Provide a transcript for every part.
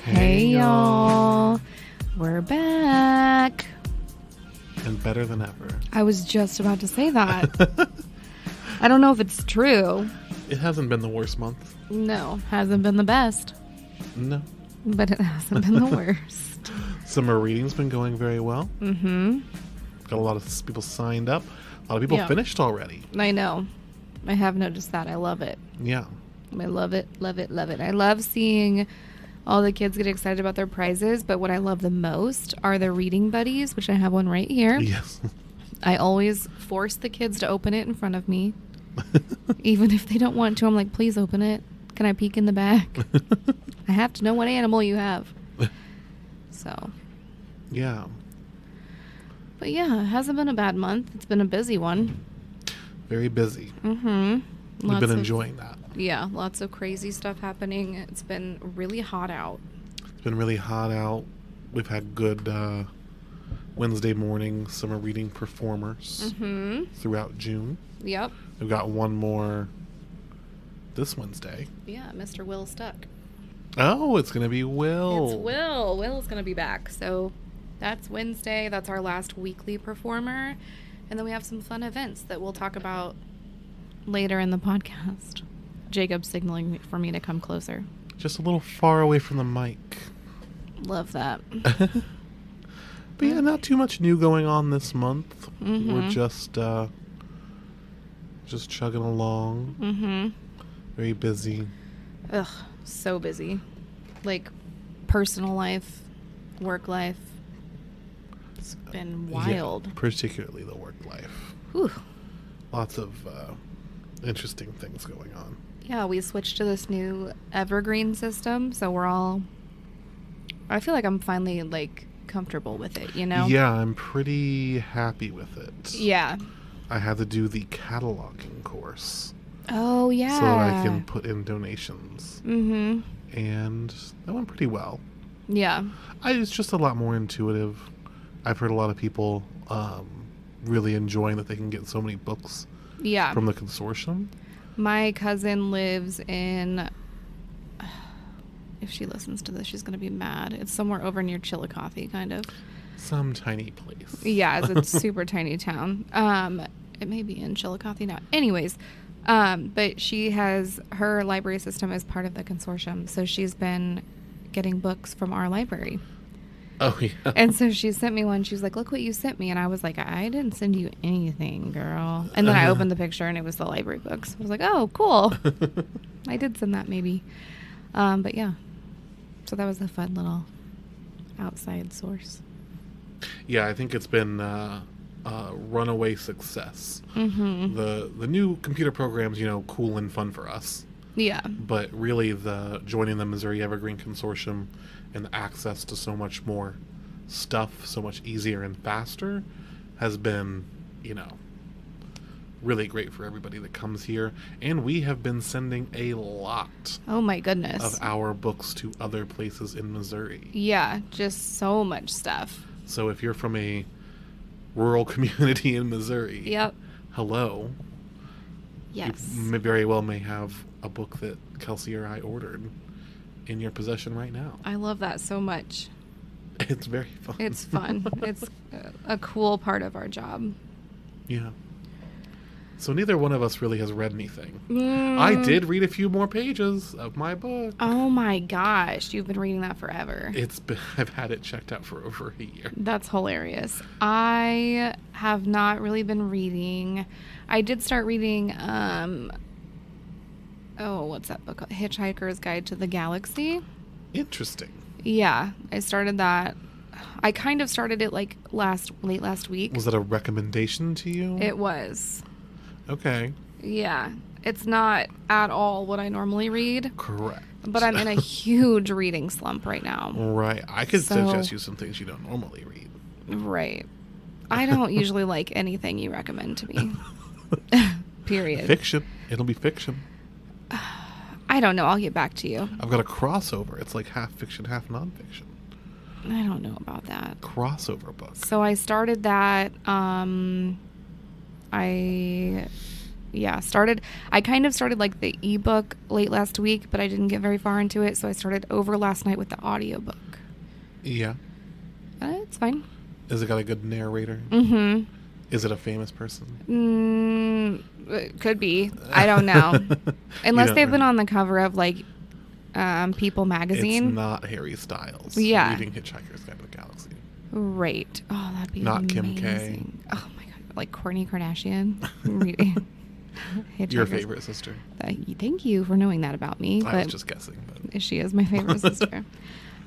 Hey y'all, we're back. And better than ever. I was just about to say that. I don't know if it's true. It hasn't been the worst month. No, hasn't been the best. No. But it hasn't been the worst. Summer reading's been going very well. Mm-hmm. Got a lot of people signed up. A lot of people finished already. I know. I have noticed that. I love it. Yeah. I love it, love it, love it. I love seeing all the kids get excited about their prizes, but what I love the most are the reading buddies, which I have one right here. Yes. I always force the kids to open it in front of me. Even if they don't want to, I'm like, please open it. Can I peek in the back? I have to know what animal you have. So. Yeah. But yeah, it hasn't been a bad month. It's been a busy one. Very busy. Mm-hmm. We've been enjoying that. Yeah, lots of crazy stuff happening. It's been really hot out. It's been really hot out. We've had good Wednesday morning summer reading performers throughout June. Yep. We've got one more this Wednesday. Yeah, Mr. Will Stuck. Oh, it's going to be Will. It's Will. Will's going to be back. So that's Wednesday. That's our last weekly performer. And then we have some fun events that we'll talk about later in the podcast. Jacob's signaling for me to come closer. Just a little far away from the mic. Love that. But yeah, not too much new going on this month. We're just chugging along. Very busy. Ugh, so busy. Like, personal life, work life. It's been wild. Yeah, particularly the work life. Whew. Lots of interesting things going on. Yeah, we switched to this new evergreen system, so we're all... I feel like I'm finally, like, comfortable with it, you know? Yeah, I'm pretty happy with it. Yeah. I had to do the cataloging course. Oh, yeah. So that I can put in donations. Mm-hmm. And that went pretty well. Yeah. It's just a lot more intuitive. I've heard a lot of people really enjoying that they can get so many books from the consortium. My cousin lives in... If she listens to this, she's going to be mad. It's somewhere over near Chillicothe, kind of. Some tiny place. Yeah, it's a super tiny town. It may be in Chillicothe now. Anyways, but she has... Her library system is part of the consortium, so she's been getting books from our library. Oh, yeah. And so she sent me one. She was like, look what you sent me. And I was like, I didn't send you anything, girl. And then I opened the picture, and it was the library books. I was like, oh, cool. I did send that maybe. But yeah. So that was a fun little outside source. Yeah, I think it's been a runaway success. Mm-hmm. The new computer programs, cool and fun for us. Yeah. But really joining the Missouri Evergreen Consortium and the access to so much more stuff, so much easier and faster, has been, really great for everybody that comes here. And we have been sending a lot oh my goodness of our books to other places in Missouri. Yeah, just so much stuff. So if you're from a rural community in Missouri, hello. Yes. You very well may have a book that Kelsey or I ordered in your possession right now. I love that so much. It's very fun. It's fun. It's a cool part of our job. Yeah. So neither one of us really has read anything. I did read a few more pages of my book. Oh my gosh, you've been reading that forever. I've had it checked out for over a year. That's hilarious. I have not really been reading. I did start reading, what's that book called? Hitchhiker's Guide to the Galaxy. Interesting. Yeah, I started that. I kind of started it like late last week. Was that a recommendation to you? It was. Okay. Yeah. It's not at all what I normally read. Correct. But I'm in a huge reading slump right now. Right. I could suggest you some things you don't normally read. Right. I don't usually like anything you recommend to me. Period. Fiction. It'll be fiction. I don't know. I'll get back to you. I've got a crossover. It's like half fiction, half nonfiction. I don't know about that. Crossover book. So I started that. I yeah, I kind of started like the ebook late last week, but I didn't get very far into it, so I started over last night with the audiobook. Yeah. It's fine. Is it got a good narrator? Mm-hmm. Is it a famous person? It could be. I don't know. Unless they've been know. on the cover of like People magazine. It's not Harry Styles. Yeah. Reading Hitchhiker's Guide to the Galaxy. Right. Oh, that'd be Not amazing. Kim K. Oh my god, like Kourtney Kardashian reading Your favorite sister. Thank you for knowing that about me. I but was just guessing. But. She is my favorite sister.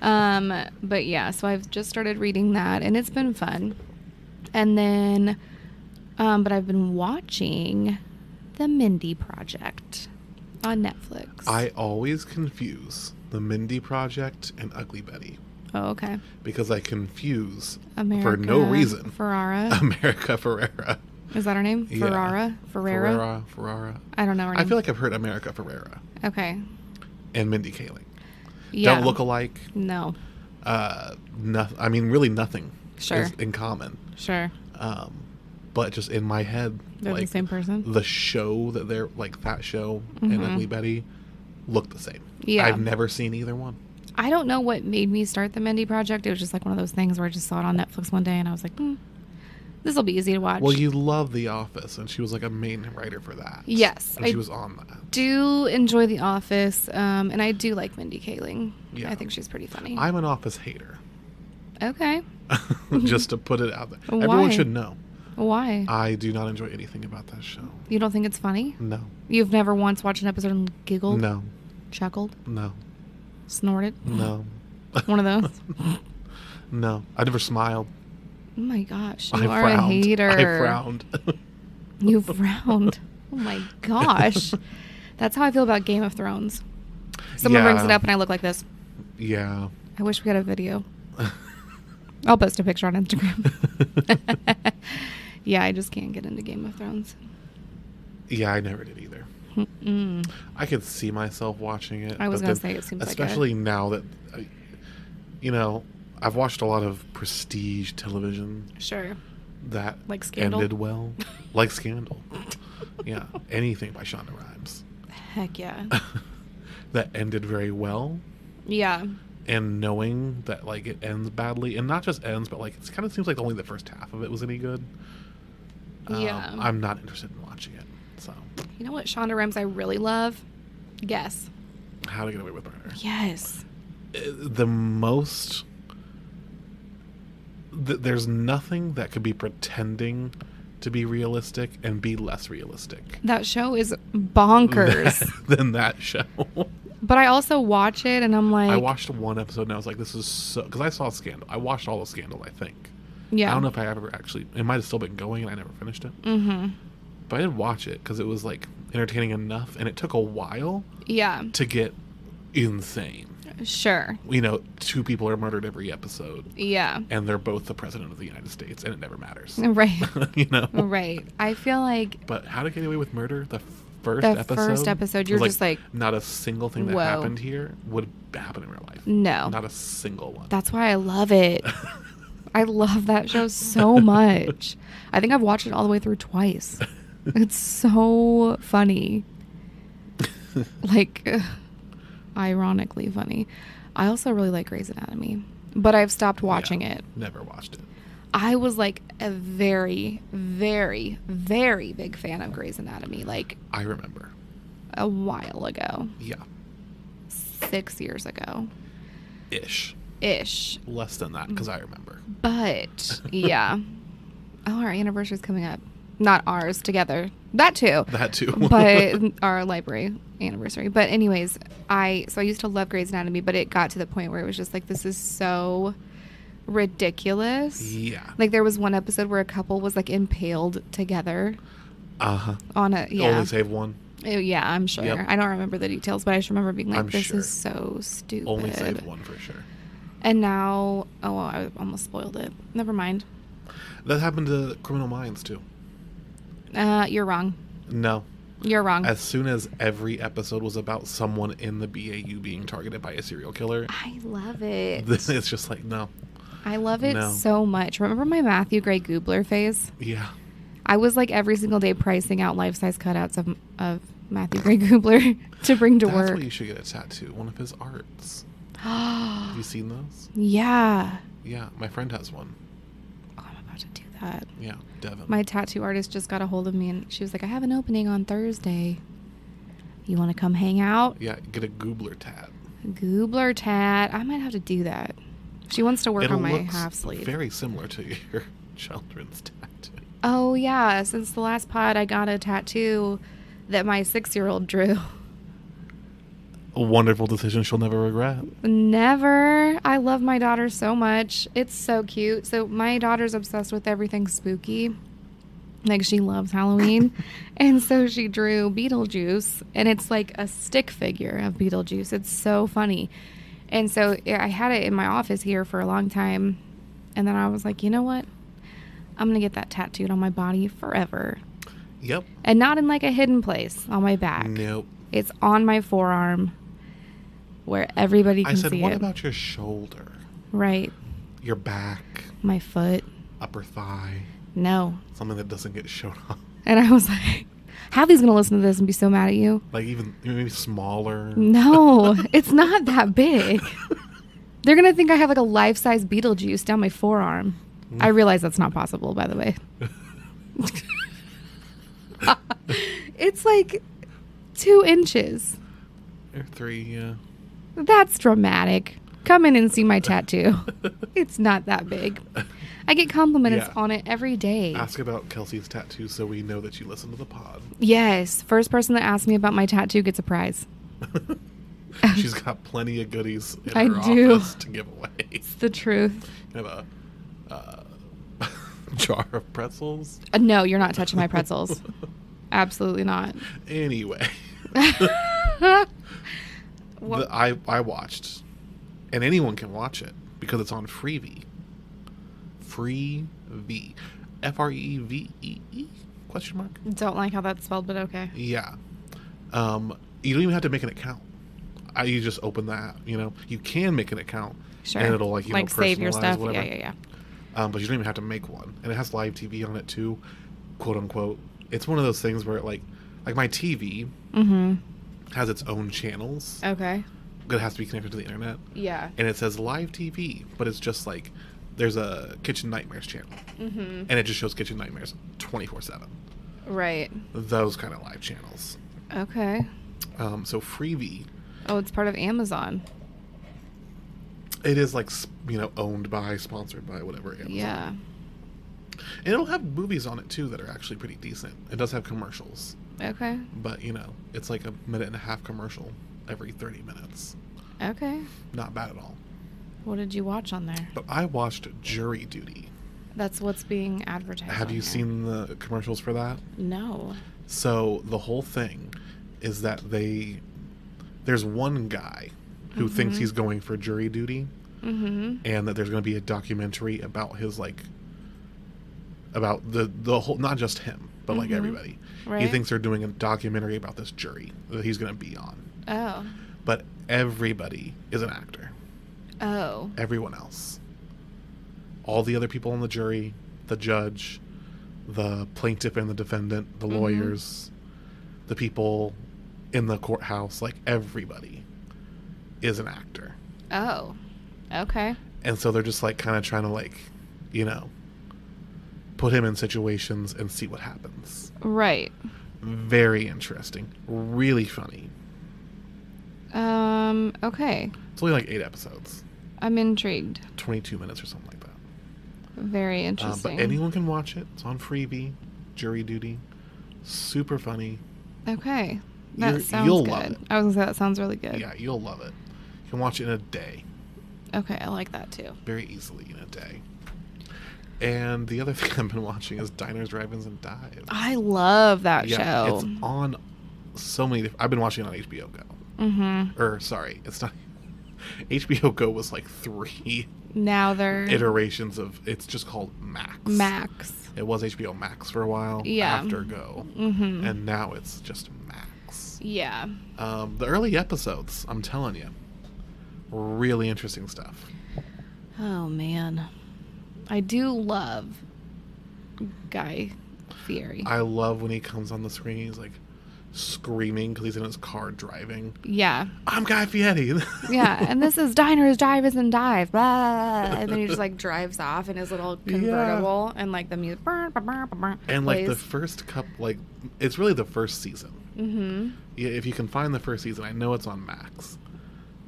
But yeah, so I've just started reading that, and it's been fun. And then, but I've been watching The Mindy Project on Netflix. I always confuse The Mindy Project and Ugly Betty. Oh, okay. Because I confuse, America for no reason, Ferrara. America Ferrera. Is that her name? Yeah. Ferrara? Ferrara. I don't know her name. I feel like I've heard America Ferrera. Okay. And Mindy Kaling. Yeah. Don't look alike. No. I mean, really nothing Sure. is in common. Sure. But just in my head, They're like, the same person? the show that they're, like, that show and Ugly Betty look the same. Yeah. I've never seen either one. I don't know what made me start the Mindy Project. It was just like one of those things where I just saw it on Netflix one day and I was like, this will be easy to watch. Well, you love The Office, and she was like a main writer for that. Yes. And she was on that. Do enjoy The Office, and I do like Mindy Kaling. Yeah. I think she's pretty funny. I'm an Office hater. Okay. Just to put it out there. Why? Everyone should know. Why? I do not enjoy anything about that show. You don't think it's funny? No. You've never once watched an episode and giggled? No. Chuckled? No. Snorted? No. One of those? No. I never smiled. Oh my gosh. I You are frowned. a hater. I frowned. You frowned. Oh my gosh. That's how I feel about Game of Thrones. Someone brings it up and I look like this. Yeah. I wish we had a video. I'll post a picture on Instagram. Yeah, I just can't get into Game of Thrones. Yeah, I never did either. Mm-mm. I could see myself watching it. I was going to say it seems especially now that, I've watched a lot of prestige television. Sure. That like Scandal? ended well. Like Scandal. Yeah. Anything by Shonda Rhimes. Heck yeah. That ended very well. Yeah. And knowing that, like, it ends badly, and not just ends, but, like, it kind of seems like only the first half of it was any good. Yeah. I'm not interested in watching it, so. You know what Shonda Rhimes I really love? Guess. How to Get Away with Murder. Yes. The most... there's nothing that could be pretending to be realistic and be less realistic. That show is bonkers. Than that show. But I also watch it and I'm like... I watched one episode and I was like, this is so... Because I saw Scandal. I watched all of Scandal, I think. Yeah. I don't know if I ever actually... It might have still been going and I never finished it. Mm-hmm. But I did watch it because it was, like, entertaining enough. And it took a while... Yeah. To get insane. Sure. 2 people are murdered every episode. Yeah. And they're both the president of the United States. And it never matters. Right. Right. I feel like... But How to Get Away with Murder, the first episode, you're just like... Not a single thing that whoa. happened here would happen in real life. No. Not a single one. That's why I love it. I love that show so much. I think I've watched it all the way through twice. It's so funny. Like, ironically funny. I also really like Grey's Anatomy, but I've stopped watching it. Never watched it. I was like a very, very, very big fan of Grey's Anatomy, like I remember. a while ago. Yeah. 6 years ago. Ish. Less than that, because I remember. But, yeah. Oh, our anniversary's coming up. Not ours, together. That too. But our library anniversary. But anyways, I used to love Grey's Anatomy, but it got to the point where it was just like, this is so ridiculous. Yeah. Like there was one episode where a couple was like impaled together. Uh-huh. On a, yeah. Only save one. Yeah, I'm sure. Yep. I don't remember the details, but I just remember being like, this sure. is so stupid. Only save one for sure. And now, oh, well, I almost spoiled it. Never mind. That happened to Criminal Minds too. You're wrong. No. You're wrong. As soon as every episode was about someone in the BAU being targeted by a serial killer. I love it. It's just like, no. I love it so much. Remember my Matthew Gray Goobler phase? Yeah. I was like every single day pricing out life-size cutouts of Matthew Gray Gubler to bring to work. That's why you should get a tattoo. One of his arts. Have you seen those? Yeah. Yeah, my friend has one. Oh, I'm about to do that. Yeah, Devin. My tattoo artist just got a hold of me and she was like, I have an opening on Thursday. You want to come hang out? Yeah, get a Gubler tat. Gubler tat. I might have to do that. She wants to work on my half sleeve. Very similar to your children's tattoo. Oh, yeah. Since the last pod, I got a tattoo that my 6-year-old drew. A wonderful decision she'll never regret. Never. I love my daughter so much. It's so cute. So my daughter's obsessed with everything spooky. Like, she loves Halloween. And so she drew Beetlejuice. And it's like a stick figure of Beetlejuice. It's so funny. And so I had it in my office here for a long time. And then I was like, you know what? I'm going to get that tattooed on my body forever. Yep. And not in like a hidden place on my back. Nope. It's on my forearm where everybody can see it. I said, what about your shoulder? Right. Your back. My foot. Upper thigh. No. Something that doesn't get shown off. And I was like, Hattie's going to listen to this and be so mad at you. Like even maybe smaller. No, it's not that big. They're going to think I have like a life-size Beetlejuice down my forearm. I realize that's not possible, by the way. It's like 2 inches. Or 3, yeah. That's dramatic. Come in and see my tattoo. It's not that big. I get compliments on it every day. Ask about Kelsey's tattoo so we know that you listen to the pod. Yes. First person that asks me about my tattoo gets a prize. She's got plenty of goodies in I her do. office to give away. It's the truth. You have a jar of pretzels. No, you're not touching my pretzels. Absolutely not. Anyway. I watched, and anyone can watch it because it's on Freevee. Freevee. Frevee? Question mark? Don't like how that's spelled, but okay. Yeah. You don't even have to make an account. You just open that, you can make an account. Sure. And it'll like save your stuff. Whatever. Yeah. But you don't even have to make one. And it has live TV on it too, quote unquote. It's one of those things where like my TV has its own channels. Okay. But it has to be connected to the internet. Yeah. And it says live TV, but it's just like there's a Kitchen Nightmares channel. And it just shows Kitchen Nightmares 24/7. Right. Those kind of live channels. Okay. So Freevee. Oh, it's part of Amazon. It is like, owned by, sponsored by, whatever. Amazon. Yeah. And it'll have movies on it too that are actually pretty decent. It does have commercials. Okay. But, it's like a 1.5-minute commercial every 30 minutes. Okay. Not bad at all. What did you watch on there? But I watched Jury Duty. That's what's being advertised. Have you seen the commercials for that? No. So the whole thing is that there's one guy who thinks he's going for jury duty, and that there's going to be a documentary about his about the whole, not just him, but like everybody. Right. He thinks they're doing a documentary about this jury that he's going to be on. Oh. But everybody is an actor. Oh. Everyone else. All the other people on the jury, the judge, the plaintiff and the defendant, the lawyers, the people in the courthouse, like everybody is an actor. Oh. Okay. And so they're just like kind of trying to put him in situations and see what happens. Right. Very interesting. Really funny. Okay. It's only like 8 episodes. I'm intrigued. 22 minutes or something like that. Very interesting. But anyone can watch it. It's on Freevee. Jury Duty. Super funny. Okay. That sounds you'll good. love it. I was going to say that sounds really good. Yeah, you'll love it. You can watch it in a day. Okay, I like that too. Very easily in a day. And the other thing I've been watching is Diners, Drive-Ins, and Dives. I love that Yeah, show. it's on so many I've been watching it on HBO Go. Sorry, it's not. HBO Go was like 3 now they're iterations of. It's just called Max. Max. It was HBO Max for a while. Yeah. After Go. And now it's just Max. Yeah. The early episodes, I'm telling you, really interesting stuff. Oh man, I do love Guy Fieri. I love when he comes on the screen. He's like screaming because he's in his car driving. Yeah. I'm Guy Fieri. Yeah, and this is Diners, Drive-Ins, and Dive. Blah, and then he just like drives off in his little convertible, and like the music. And like the first it's really the first season. Mm-hmm. Yeah, if you can find the first season, I know it's on Max.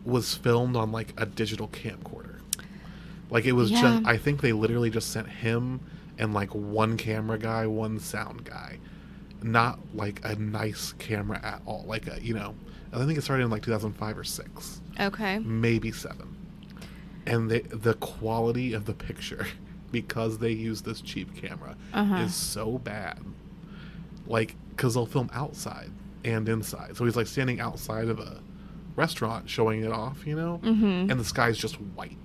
Was filmed on like a digital camcorder. Like it was just, I think they literally just sent him and like one camera guy, one sound guy. Not like a nice camera at all. Like a, I think it started in like 2005 or 6. Okay. Maybe 7. And the quality of the picture, because they use this cheap camera, is so bad. Like, because they'll film outside and inside. So he's like standing outside of a restaurant showing it off, and the sky's just white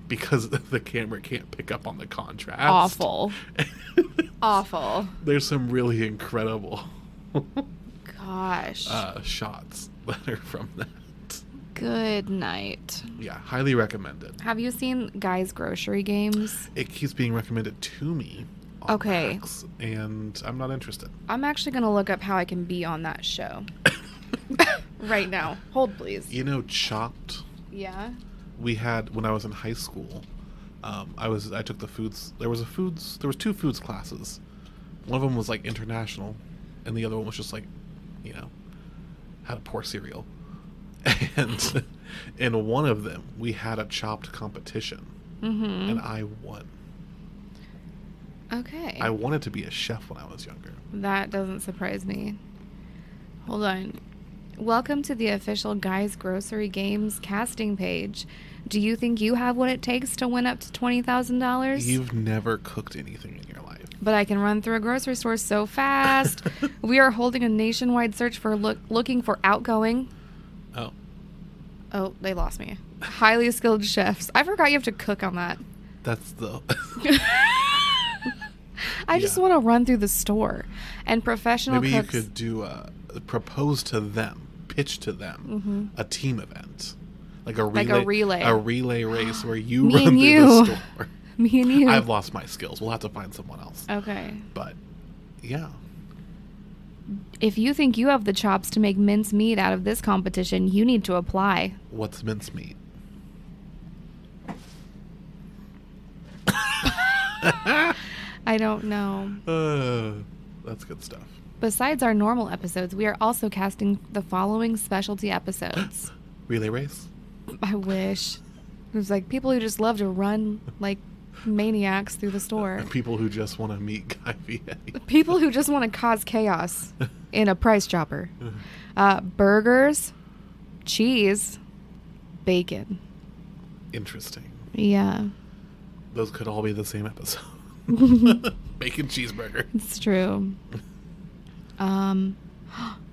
because the camera can't pick up on the contrast. Awful. Awful. There's some really incredible shots that are from that. Good night. Yeah, highly recommended. Have you seen Guy's Grocery Games? It keeps being recommended to me on Max, and I'm not interested. I'm actually going to look up how I can be on that show. Right now. Hold, please. Chopped? Yeah. We had, when I was in high school, I took the foods. There was 2 foods classes. One of them was like international, and the other one was just like, how to pour cereal. And in one of them, we had a chopped competition, and I won. Okay. I wanted to be a chef when I was younger. That doesn't surprise me. Hold on. Welcome to the official Guy's Grocery Games casting page. Do you think you have what it takes to win up to $20,000? You've never cooked anything in your life. But I can run through a grocery store so fast. We are holding a nationwide search for looking for outgoing. Oh, they lost me. Highly skilled chefs. I forgot you have to cook on that. That's the... I just want to run through the store. And professional Maybe cooks... you could do propose to them, pitch to them, a team event. Like a relay. A relay race where you run through the store. Me and you. I've lost my skills. We'll have to find someone else. Okay. But, yeah. If you think you have the chops to make mincemeat out of this competition, you need to apply. What's mincemeat? I don't know. That's good stuff. Besides our normal episodes, we are also casting the following specialty episodes. Relay race? I wish. It was like people who just love to run like maniacs through the store. People who just want to meet Guy Fieri. People who just want to cause chaos in a price chopper. Burgers, cheese, bacon. Interesting. Yeah. Those could all be the same episode. Bacon cheeseburger. It's true.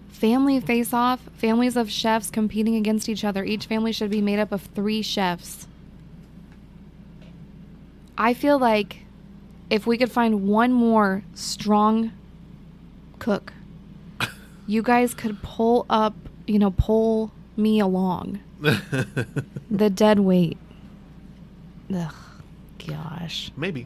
Family face-off. Families of chefs competing against each other. Each family should be made up of 3 chefs. I feel like if we could find one more strong cook, you guys could pull me along. The dead weight. Ugh, gosh. Maybe.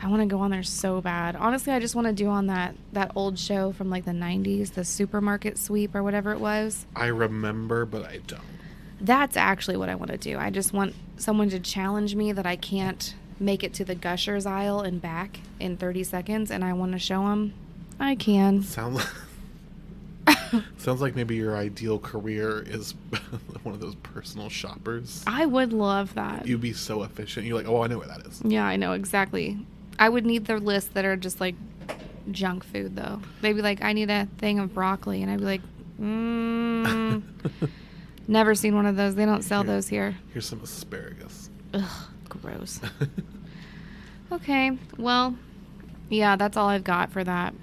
I want to go on there so bad. Honestly, I just want to do on that old show from like the 90s, the supermarket sweep or whatever it was. I remember, but I don't. That's actually what I want to do. I just want someone to challenge me that I can't make it to the Gushers aisle and back in 30 seconds, and I want to show them I can. Sounds like maybe your ideal career is one of those personal shoppers. I would love that. You'd be so efficient. You're like, oh, I know where that is. Yeah, I know, exactly. I would need the lists that are just like junk food, though. They'd be like, I need a thing of broccoli, and I'd be like, never seen one of those. They don't sell those here. Here's some asparagus. Ugh, gross. Okay, well, yeah, that's all I've got for that.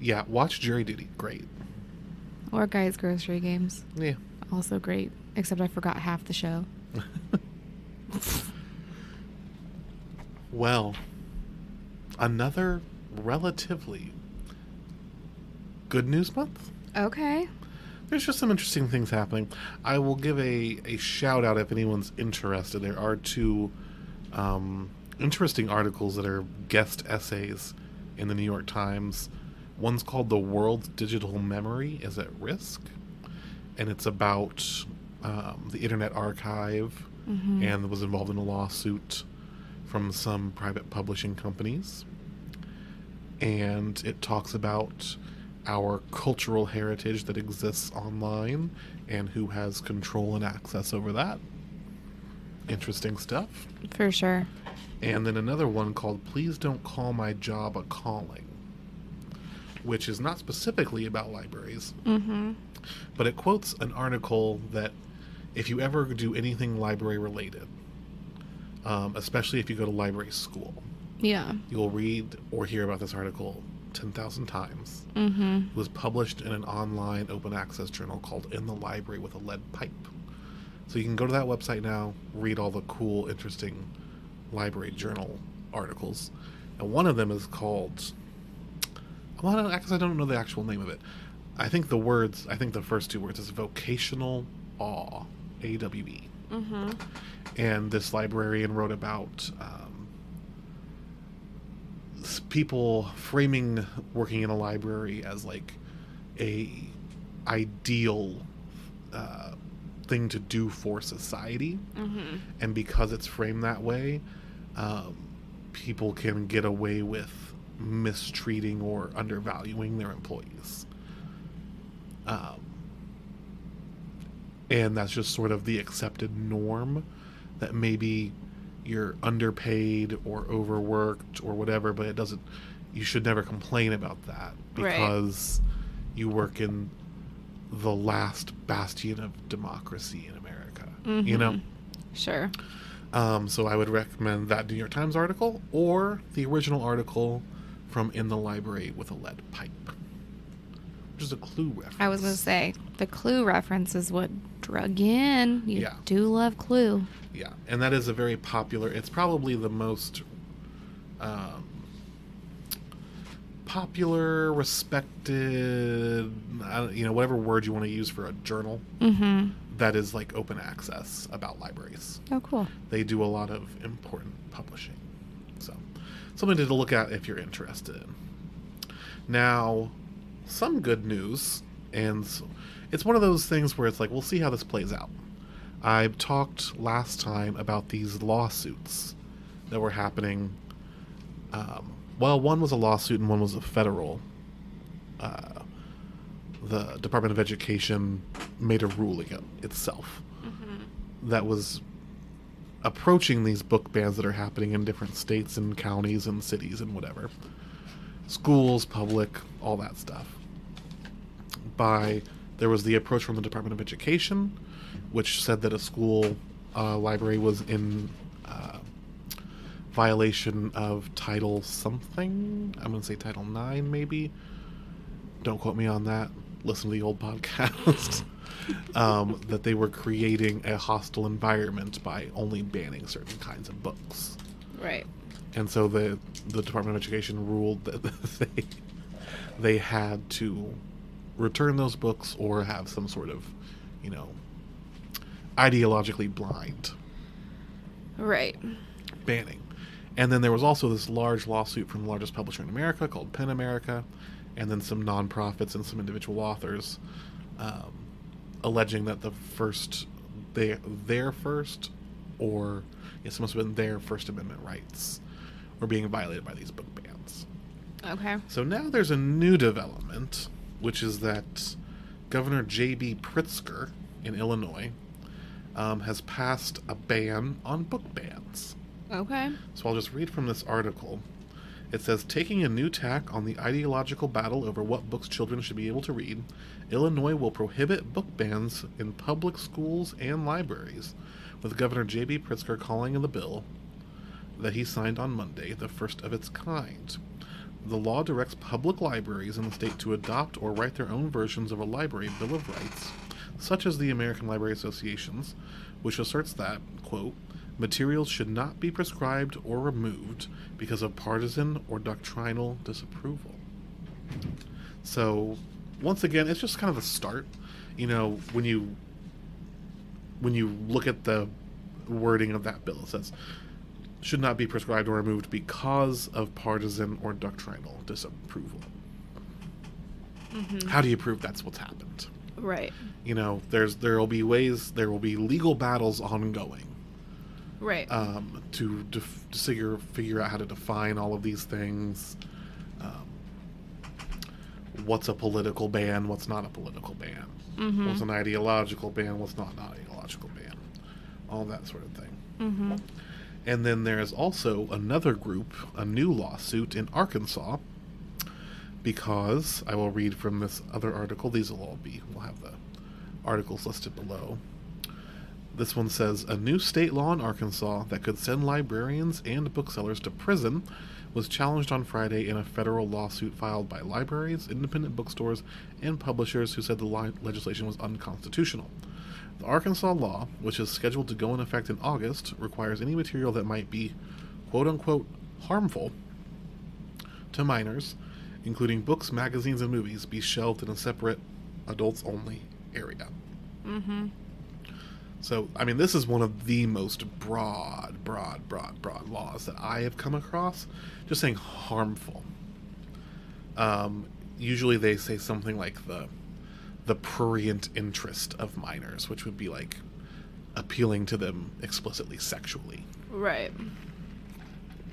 Yeah, watch Jury Duty. Great. Or Guy's Grocery Games. Yeah. Also great, except I forgot half the show. Well, another relatively good news month. Okay. There's just some interesting things happening. I will give a shout out if anyone's interested. There are 2 interesting articles that are guest essays in the New York Times. One's called "The World's Digital Memory is at Risk," and it's about the Internet Archive, and was involved in a lawsuit from some private publishing companies. And it talks about our cultural heritage that exists online and who has control and access over that. Interesting stuff. For sure. And then another one called "Please Don't Call My Job a Calling," which is not specifically about libraries, but it quotes an article that if you ever do anything library related, especially if you go to library school, you'll read or hear about this article 10,000 times. It was published in an online open access journal called "In the Library with a Lead Pipe." So you can go to that website now, read all the cool, interesting library journal articles. And one of them is called, I don't know the actual name of it. I think the first two words is Vocational Awe, AWE. And this librarian wrote about people framing working in a library as like a ideal thing to do for society, and because it's framed that way, people can get away with mistreating or undervaluing their employees, and that's just sort of the accepted norm, that maybe you're underpaid or overworked or whatever, but you should never complain about that, because you work in the last bastion of democracy in America, you know? Sure. So I would recommend that New York Times article or the original article from "In the Library with a Lead Pipe," which is a Clue reference. I was going to say, the Clue reference is what drug in. You do love Clue. Yeah, and that is a very popular, it's probably the most popular, respected, whatever word you want to use for a journal that is like open access about libraries. Oh, cool. They do a lot of important publishing. So, something to look at if you're interested. Now, some good news, and it's one of those things where it's like, we'll see how this plays out. I talked last time about these lawsuits that were happening. One was a lawsuit and one was a federal. The Department of Education made a ruling itself that was approaching these book bans that are happening in different states and counties and cities and whatever. Schools, public, all that stuff. There was the approach from the Department of Education, which said that a school library was in violation of Title something. I'm going to say Title 9, maybe. Don't quote me on that. Listen to the old podcast. That they were creating a hostile environment by only banning certain kinds of books. Right. And so the Department of Education ruled that they had to return those books or have some sort of, ideologically blind banning. And then there was also this large lawsuit from the largest publisher in America called PEN America, and then some nonprofits and some individual authors alleging that their first Amendment rights were being violated by these book bans. Okay. So now there's a new development, which is that Governor J.B. Pritzker in Illinois has passed a ban on book bans. Okay. So I'll just read from this article. It says, taking a new tack on the ideological battle over what books children should be able to read, Illinois will prohibit book bans in public schools and libraries, with Governor J.B. Pritzker calling in the bill that he signed on Monday the first of its kind. The law directs public libraries in the state to adopt or write their own versions of a library bill of rights, such as the American Library Association's, which asserts that, quote, materials should not be prescribed or removed because of partisan or doctrinal disapproval. So, once again, it's just kind of the start. When you look at the wording of that bill, it says, should not be prescribed or removed because of partisan or doctrinal disapproval. How do you prove that's what's happened? Right. You know, there will be legal battles ongoing. Right. To figure out how to define all of these things. What's a political ban? What's not a political ban? What's an ideological ban? What's not an ideological ban? All that sort of thing. And then there's also another group, a new lawsuit in Arkansas, because I will read from this other article. We'll have the articles listed below. This one says, a new state law in Arkansas that could send librarians and booksellers to prison was challenged on Friday in a federal lawsuit filed by libraries, independent bookstores, and publishers who said the legislation was unconstitutional. The Arkansas law, which is scheduled to go in effect in August, requires any material that might be quote-unquote harmful to minors, including books, magazines, and movies, be shelved in a separate adults-only area. So, I mean, this is one of the most broad laws that I have come across. Just saying harmful. Usually they say something like the prurient interest of minors, which would be like appealing to them explicitly sexually. Right.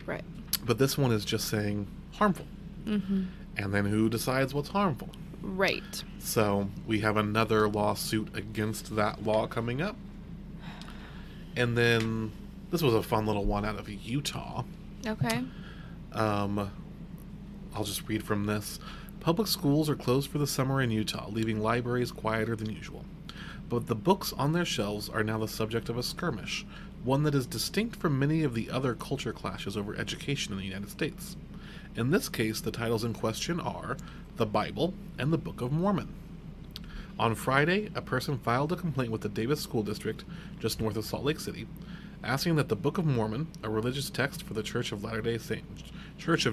Right. But this one is just saying harmful. And then who decides what's harmful? Right. So we have another lawsuit against that law coming up. And then this was a fun little one out of Utah. Okay. I'll just read from this. Public schools are closed for the summer in Utah, leaving libraries quieter than usual. But the books on their shelves are now the subject of a skirmish, one that is distinct from many of the other culture clashes over education in the United States. In this case, the titles in question are The Bible and the Book of Mormon. On Friday, a person filed a complaint with the Davis School District, just north of Salt Lake City, asking that the Book of Mormon, a religious text for the Church of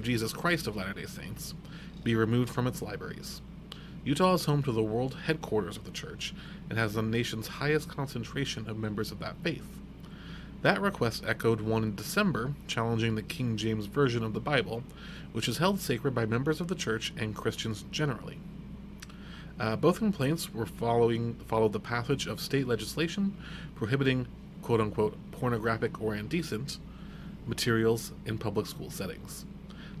Jesus Christ of Latter-day Saints, be removed from its libraries. Utah is home to the world headquarters of the church and has the nation's highest concentration of members of that faith. That request echoed one in December, challenging the King James Version of the Bible, which is held sacred by members of the church and Christians generally. Both complaints followed the passage of state legislation prohibiting quote-unquote pornographic or indecent materials in public school settings.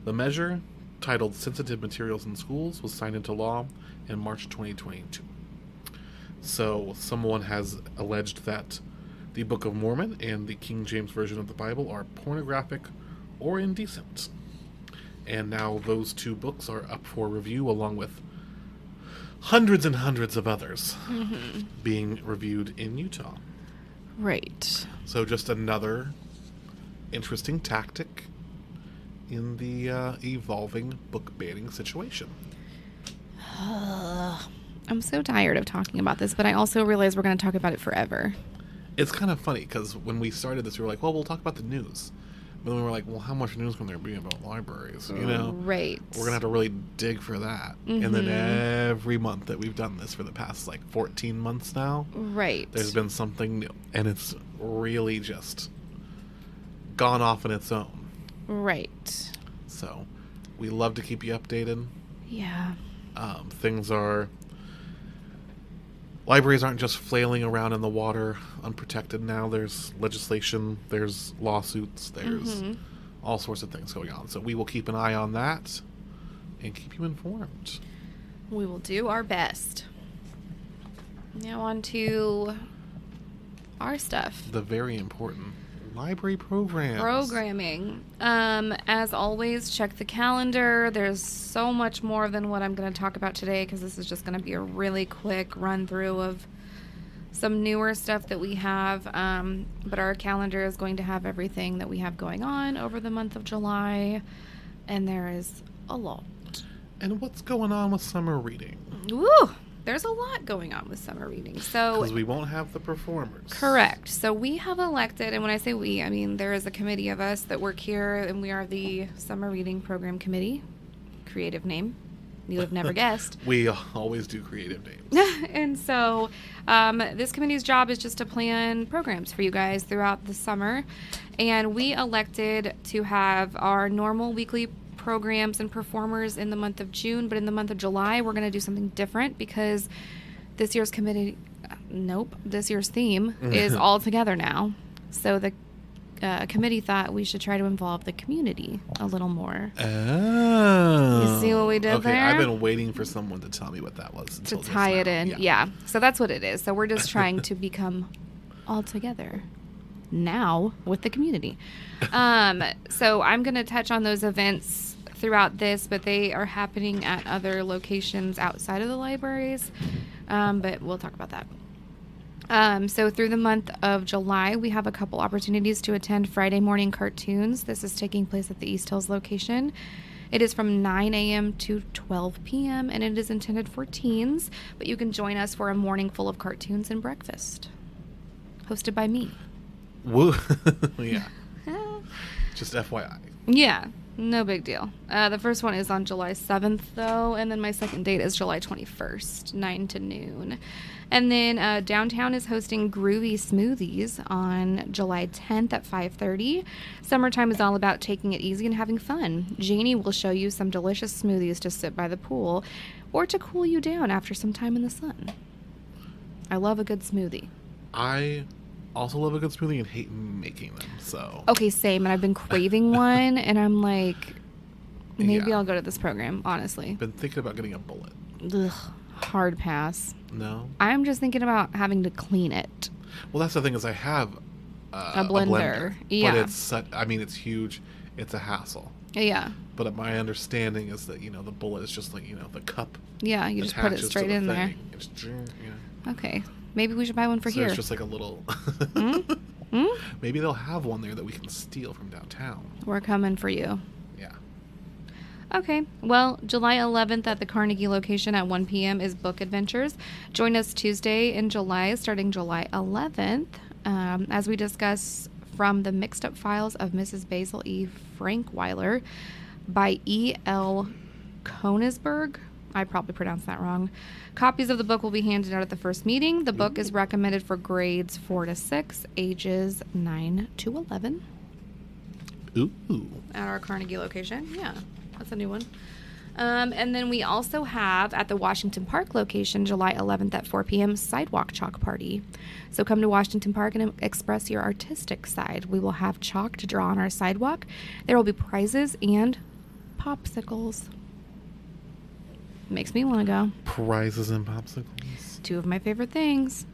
The measure, titled Sensitive Materials in Schools, was signed into law in March 2022. So someone has alleged that the Book of Mormon and the King James Version of the Bible are pornographic or indecent. And now those two books are up for review along with hundreds and hundreds of others being reviewed in Utah. Right. So just another interesting tactic in the evolving book banning situation. I'm so tired of talking about this, but I also realize we're going to talk about it forever. It's kind of funny because when we started this, we were like, well, we'll talk about the news. But then we were like, well, how much news can there be about libraries? You know? Right. We're going to have to really dig for that. And then every month that we've done this for the past, 14 months now. Right. There's been something new. And it's really just gone off on its own. Right. So, we love to keep you updated. Yeah. Libraries aren't just flailing around in the water unprotected now. There's legislation, there's lawsuits, there's all sorts of things going on. So we will keep an eye on that and keep you informed. We will do our best. Now on to our stuff. The very important library programs. Programming. As always, check the calendar. There's so much more than what I'm going to talk about today because this is just going to be a really quick run through of some newer stuff that we have. But our calendar is going to have everything that we have going on over the month of July. And there is a lot. And what's going on with summer reading? Woo! There's a lot going on with summer reading. So because we won't have the performers. Correct. So we have elected, and when I say we, I mean there is a committee of us that work here, and we are the Summer Reading Program Committee. Creative name. You would have never guessed. We always do creative names. And so this committee's job is just to plan programs for you guys throughout the summer. And we elected to have our normal weekly programs and performers in the month of June. But in the month of July, we're going to do something different because this year's this year's theme is all together now. So the committee thought we should try to involve the community a little more. Oh. You see what we did there? I've been waiting for someone to tell me what that was. To tie it in. Yeah. So that's what it is. So we're just trying to become all together now with the community. So I'm going to touch on those events throughout this, but they are happening at other locations outside of the libraries. But we'll talk about that. So through the month of July, we have a couple opportunities to attend Friday morning cartoons. This is taking place at the East Hills location. It is from 9 a.m. to 12 p.m. and it is intended for teens, but you can join us for a morning full of cartoons and breakfast, hosted by me. Woo. Yeah. Just FYI. Yeah, no big deal. The first one is on July 7th, though, and then my second date is July 21st, 9 to noon. And then Downtown is hosting Groovy Smoothies on July 10th at 5:30. Summertime is all about taking it easy and having fun. Janie will show you some delicious smoothies to sit by the pool or to cool you down after some time in the sun. I love a good smoothie. I also love a good smoothie and hate making them, so. Okay, same. And I've been craving one, and I'm like, maybe I'll go to this program, honestly. Been thinking about getting a bullet. Ugh, hard pass. No? I'm just thinking about having to clean it. Well, that's the thing is I have a blender. Yeah. But it's huge. It's a hassle. Yeah. But my understanding is that, the bullet is just like, the cup. Yeah, you just put it straight in there. It's, Okay. Maybe we should buy one for here. It's just like a little... Maybe they'll have one there that we can steal from downtown. We're coming for you. Yeah. Okay. Well, July 11th at the Carnegie location at 1 p.m. is Book Adventures. Join us Tuesday in July, starting July 11th, as we discuss From the Mixed Up Files of Mrs. Basil E. Frankweiler by E.L. Konisberg. I probably pronounced that wrong. Copies of the book will be handed out at the first meeting. The book is recommended for grades 4 to 6, ages 9 to 11. Ooh. At our Carnegie location. Yeah, that's a new one. And then we also have at the Washington Park location, July 11th at 4 p.m., Sidewalk Chalk Party. So come to Washington Park and express your artistic side. We will have chalk to draw on our sidewalk. There will be prizes and popsicles. Makes me want to go. Prizes and popsicles. Two of my favorite things.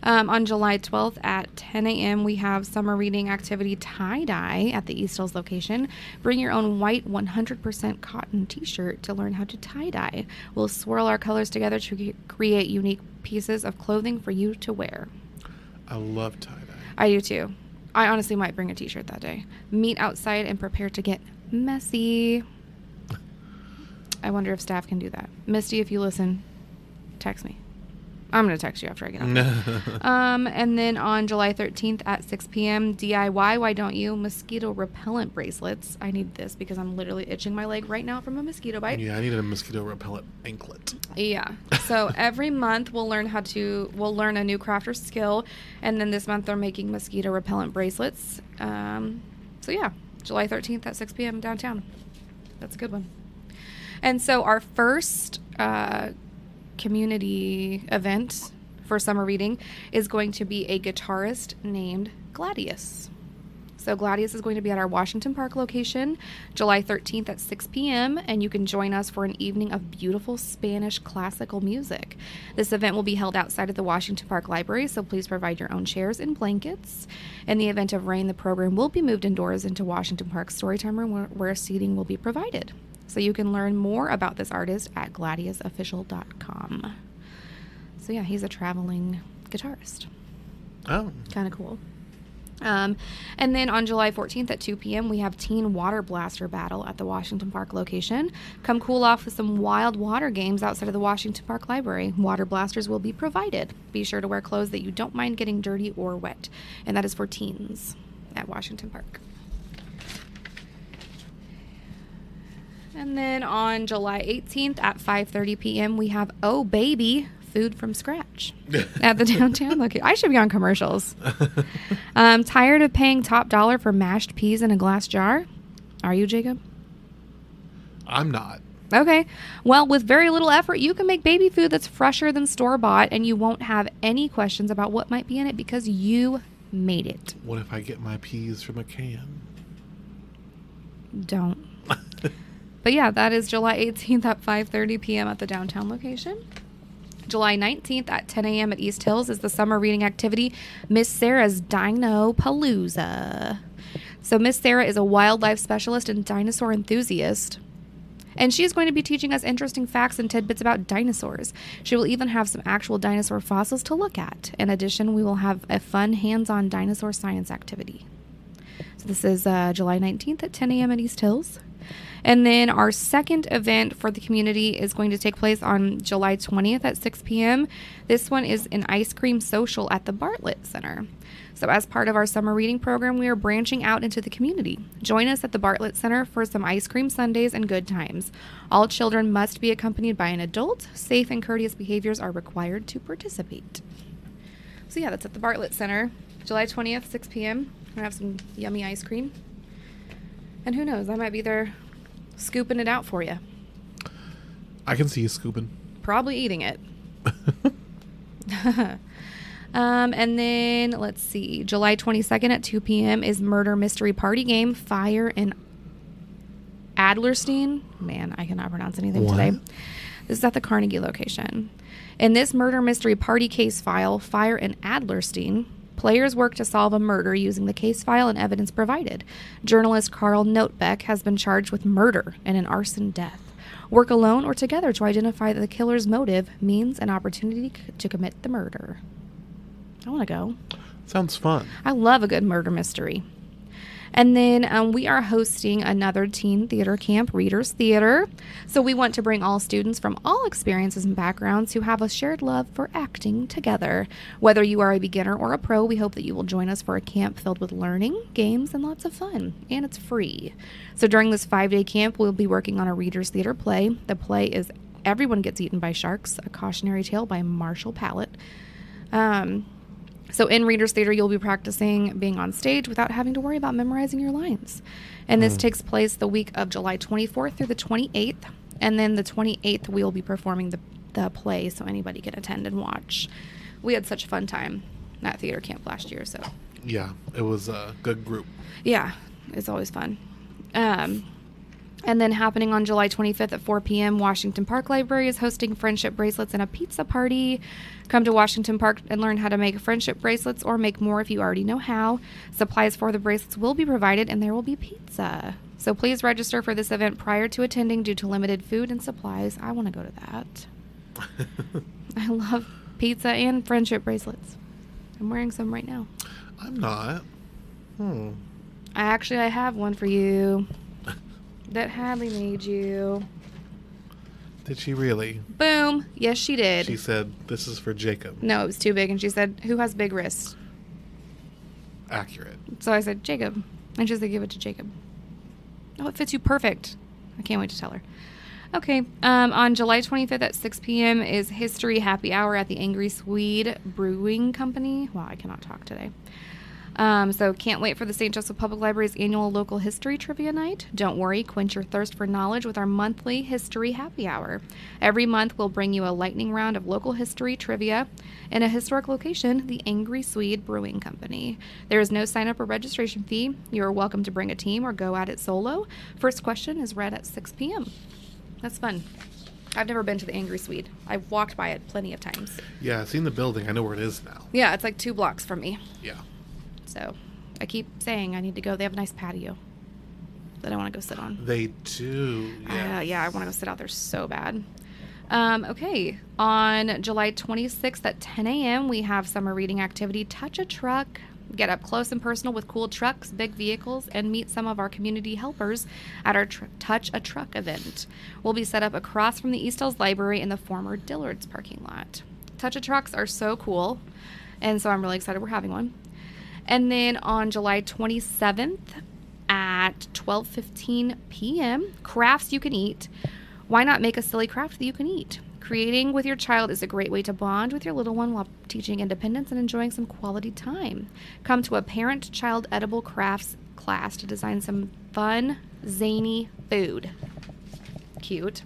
On July 12th at 10 a.m., we have summer reading activity tie-dye at the East Hills location. Bring your own white 100% cotton t-shirt to learn how to tie-dye. We'll swirl our colors together to create unique pieces of clothing for you to wear. I love tie-dye. I do too. I honestly might bring a t-shirt that day. Meet outside and prepare to get messy. I wonder if staff can do that. Misty, if you listen, text me. I'm going to text you after I get off. And then on July 13th at 6 p.m., DIY, why don't you? Mosquito repellent bracelets. I need this because I'm literally itching my leg right now from a mosquito bite. Yeah, I need a mosquito repellent anklet. Yeah. So every month we'll learn a new craft or skill. And then this month they're making mosquito repellent bracelets. So yeah, July 13th at 6 p.m. downtown. That's a good one. And so our first community event for summer reading is going to be a guitarist named Gladius. So Gladius is going to be at our Washington Park location, July 13th at 6 p.m., and you can join us for an evening of beautiful Spanish classical music. This event will be held outside of the Washington Park Library, so please provide your own chairs and blankets. In the event of rain, the program will be moved indoors into Washington Park Storytime Room where seating will be provided. So you can learn more about this artist at gladiusofficial.com. So yeah, he's a traveling guitarist. Oh. Kind of cool. And then on July 14th at 2 p.m., we have Teen Water Blaster Battle at the Washington Park location. Come cool off with some wild water games outside of the Washington Park Library. Water blasters will be provided. Be sure to wear clothes that you don't mind getting dirty or wet. And that is for teens at Washington Park. And then on July 18th at 5:30 p.m., we have Oh Baby, food from scratch at the downtown location. I should be on commercials. Tired of paying top dollar for mashed peas in a glass jar? Are you, Jacob? I'm not. Okay. Well, with very little effort, you can make baby food that's fresher than store-bought, and you won't have any questions about what might be in it because you made it. What if I get my peas from a can? Don't. But yeah, that is July 18th at 5:30 p.m. at the downtown location. July 19th at 10 a.m. at East Hills is the summer reading activity, Miss Sarah's Dino-Palooza. So Miss Sarah is a wildlife specialist and dinosaur enthusiast. And she is going to be teaching us interesting facts and tidbits about dinosaurs. She will even have some actual dinosaur fossils to look at. In addition, we will have a fun hands-on dinosaur science activity. So this is July 19th at 10 a.m. at East Hills. And then our second event for the community is going to take place on July 20th at 6 p.m. This one is an ice cream social at the Bartlett Center. So as part of our summer reading program, we are branching out into the community. Join us at the Bartlett Center for some ice cream sundaes and good times. All children must be accompanied by an adult. Safe and courteous behaviors are required to participate. So yeah, that's at the Bartlett Center, July 20th, 6 p.m. We're going to have some yummy ice cream. And who knows, I might be there scooping it out for you. I can see you scooping. Probably eating it. And then, let's see, July 22nd at 2 p.m. is Murder Mystery Party Game, Fire in Adlerstein. Man, I cannot pronounce anything today. This is at the Carnegie location. In this murder mystery party case file, Fire in Adlerstein, players work to solve a murder using the case file and evidence provided. Journalist Carl Notebeck has been charged with murder and an arson death. Work alone or together to identify the killer's motive, means, and opportunity to commit the murder. I want to go. Sounds fun. I love a good murder mystery. And then we are hosting another teen theater camp, Readers Theater. So we want to bring all students from all experiences and backgrounds who have a shared love for acting together. Whether you are a beginner or a pro, we hope that you will join us for a camp filled with learning, games, and lots of fun. And it's free. So during this 5-day camp, we'll be working on a Readers Theater play. The play is Everyone Gets Eaten by Sharks, a cautionary tale by Marshall Pallett. So in Readers Theater, you'll be practicing being on stage without having to worry about memorizing your lines. And this takes place the week of July 24th through the 28th. And then the 28th, we'll be performing the play so anybody can attend and watch. We had such a fun time at theater camp last year. So yeah, it was a good group. Yeah, it's always fun. And then happening on July 25th at 4 p.m., Washington Park Library is hosting friendship bracelets and a pizza party. Come to Washington Park and learn how to make friendship bracelets or make more if you already know how. Supplies for the bracelets will be provided and there will be pizza. So please register for this event prior to attending due to limited food and supplies. I want to go to that. I love pizza and friendship bracelets. I'm wearing some right now. I'm not. I have one for you. That Hadley made you. Did she really? Boom. Yes, she did. She said, this is for Jacob. No, it was too big. And she said, who has big wrists? Accurate. So I said, Jacob. And she said, give it to Jacob. Oh, it fits you perfect. I can't wait to tell her. Okay. On July 25th at 6 p.m. is History Happy Hour at the Angry Swede Brewing Company. Wow, I cannot talk today. So can't wait for the St. Joseph Public Library's annual local history trivia night. Don't worry, quench your thirst for knowledge with our monthly History Happy Hour. Every month we'll bring you a lightning round of local history trivia in a historic location, the Angry Swede Brewing Company. There is no sign-up or registration fee. You are welcome to bring a team or go at it solo. First question is read at 6 p.m. That's fun. I've never been to the Angry Swede. I've walked by it plenty of times. Yeah, I've seen the building. I know where it is now. Yeah, it's like 2 blocks from me. Yeah. So I keep saying I need to go. They have a nice patio that I want to go sit on. They do. Yeah. I want to go sit out there so bad. Okay. On July 26th at 10 a.m., we have summer reading activity, Touch a Truck. Get up close and personal with cool trucks, big vehicles, and meet some of our community helpers at our Touch a Truck event. We'll be set up across from the East Hills Library in the former Dillard's parking lot. Touch a Trucks are so cool, and so I'm really excited we're having one. And then on July 27th at at 12:15 p.m. Crafts you can eat. Why not make a silly craft that you can eat? Creating with your child is a great way to bond with your little one while teaching independence and enjoying some quality time. Come to a parent-child edible crafts class to design some fun, zany food. Cute.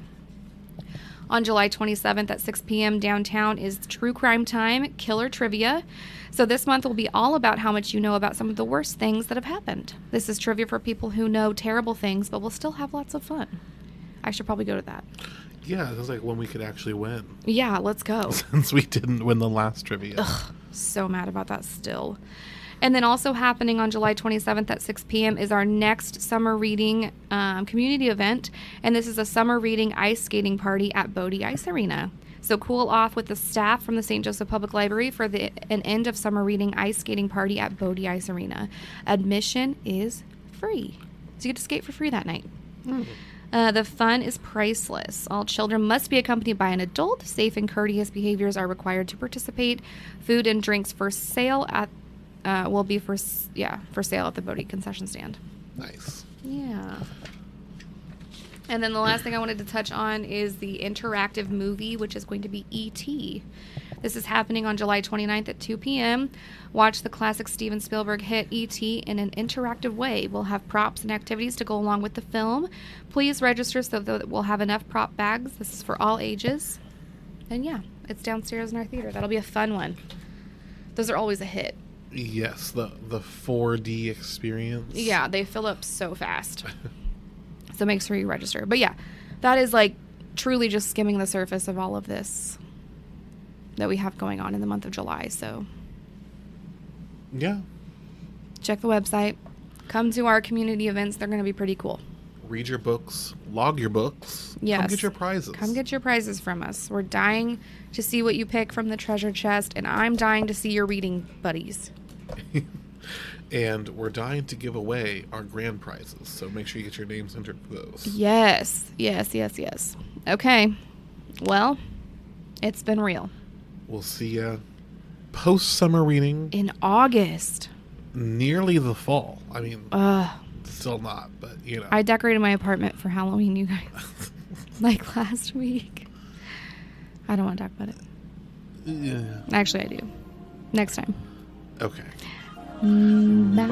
On July 27th at 6 p.m. downtown is True Crime Time Killer Trivia. So this month will be all about how much you know about some of the worst things that have happened. This is trivia for people who know terrible things but will still have lots of fun. I should probably go to that. Yeah, it was like when we could actually win. Yeah, let's go. Since we didn't win the last trivia. Ugh, so mad about that still. And then also happening on July 27th at 6 p.m. is our next summer reading community event. And this is a summer reading ice skating party at Bodie Ice Arena. So cool off with the staff from the St. Joseph Public Library for an end of summer reading ice skating party at Bodie Ice Arena. Admission is free. So you get to skate for free that night. The fun is priceless. All children must be accompanied by an adult. Safe and courteous behaviors are required to participate. Food and drinks for sale will be for sale at the Bodie concession stand. Nice. Yeah. And then the last thing I wanted to touch on is the interactive movie, which is going to be E.T. This is happening on July 29th at 2 p.m. Watch the classic Steven Spielberg hit E.T. in an interactive way. We'll have props and activities to go along with the film. Please register so that we'll have enough prop bags. This is for all ages. And yeah, it's downstairs in our theater. That'll be a fun one. Those are always a hit. Yes, the 4D experience. Yeah, they fill up so fast. So make sure you register. But yeah, that is like truly just skimming the surface of all of this that we have going on in the month of July. So yeah, check the website. Come to our community events. They're going to be pretty cool. Read your books. Log your books. Yes. Come get your prizes. Come get your prizes from us. We're dying to see what you pick from the treasure chest, and I'm dying to see your reading buddies. And we're dying to give away our grand prizes, so make sure you get your names entered for those. Yes. Okay. Well, it's been real. We'll see ya post-summer reading. In August. Nearly the fall. I mean, still not, but you know. I decorated my apartment for Halloween, you guys. Like last week. I don't want to talk about it. Yeah. Actually, I do. Next time. Okay. Bye.